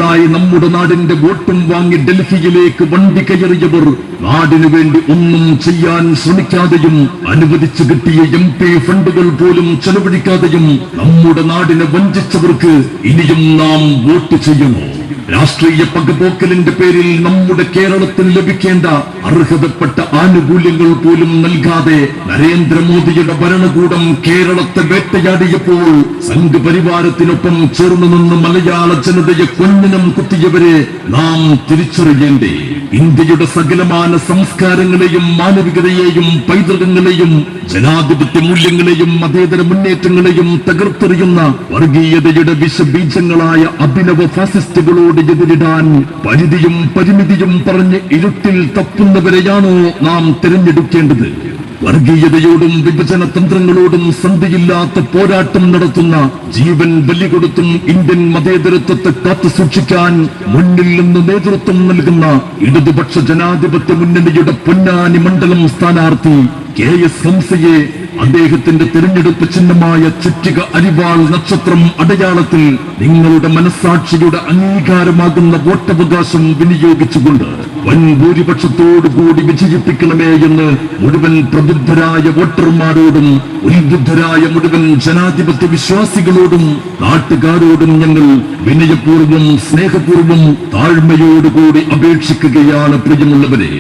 വർഷങ്ങളായി നമ്മുടെ നാടിന്റെ വോട്ടും വാങ്ങി ഡൽഹിയിലേക്ക് വണ്ടി കയറിയവർ നാടിനു വേണ്ടി ഒന്നും ചെയ്യാൻ ശ്രമിക്കാതെയും അനുവദിച്ചു കിട്ടിയ MP ഫണ്ടുകൾ പോലും ചെലവഴിക്കാതെയും നമ്മുടെ നാടിനെ വഞ്ചിച്ചവർക്ക് ഇനിയും നാം വോട്ട് ചെയ്യണോ? രാഷ്ട്രീയ പകപോക്കലിന്റെ പേരിൽ നമ്മുടെ കേരളത്തിന് ലഭിക്കേണ്ട അർഹതപ്പെട്ട ആനുകൂല്യങ്ങൾ പോലും നൽകാതെ നരേന്ദ്രമോദിയുടെ ഭരണകൂടം കേരളത്തെ വേട്ടയാടിയപ്പോൾ സംഘപരിവാരത്തിനൊപ്പം ചേർന്നു നിന്ന് മലയാള ജനതയെ കൊഞ്ഞനം കുത്തിയവരെ നാം തിരിച്ചറിയേണ്ടേ? ഇന്ത്യയുടെ സകലമാന സംസ്കാരങ്ങളെയും മാനവികതയെയും പൈതൃകങ്ങളെയും ജനാധിപത്യ മൂല്യങ്ങളെയും മതേതര മുന്നേറ്റങ്ങളെയും തകർത്തെറിയുന്ന വർഗീയതയുടെ വിഷബീജങ്ങളായ അഭിനവ ഫാസിസ്റ്റുകളോട് എതിരിടാൻ പരിധിയും പരിമിതിയും പറഞ്ഞ് ഇരുട്ടിൽ തപ്പുന്നവരെയാണോ നാം തിരഞ്ഞെടുക്കേണ്ടത്? വർഗീയതയോടും വിഭജന തന്ത്രങ്ങളോടും സന്ധിയില്ലാത്ത പോരാട്ടം നടത്തുന്ന, ജീവൻ ബലി കൊടുത്തും ഇന്ത്യൻ മതേതരത്വത്തെ കാത്തു സൂക്ഷിക്കാൻ മുന്നിൽ നിന്ന് നേതൃത്വം നൽകുന്ന ഇടതുപക്ഷ ജനാധിപത്യ മുന്നണിയുടെ പൊന്നാനി മണ്ഡലം സ്ഥാനാർത്ഥി KS ഹംസയെ അദ്ദേഹത്തിന്റെ തിരഞ്ഞെടുപ്പ് ചിഹ്നമായ ചുറ്റിക അരിവാൾ നക്ഷത്രം അടയാളത്തിൽ നിങ്ങളുടെ മനസ്സാക്ഷിയുടെ അംഗീകാരമാകുന്ന വോട്ടവകാശം വിനിയോഗിച്ചുകൊണ്ട് വൻ ഭൂരിപക്ഷത്തോടുകൂടി വിജയിപ്പിക്കണമേ എന്ന് മുഴുവൻ പ്രബുദ്ധരായ വോട്ടർമാരോടും ഉത്ബുദ്ധരായ മുഴുവൻ ജനാധിപത്യ വിശ്വാസികളോടും നാട്ടുകാരോടും ഞങ്ങൾ വിനയപൂർവ്വം സ്നേഹപൂർവ്വം താഴ്മയോടുകൂടി അപേക്ഷിക്കുകയാണ്. പ്രിയമുള്ളവരെ,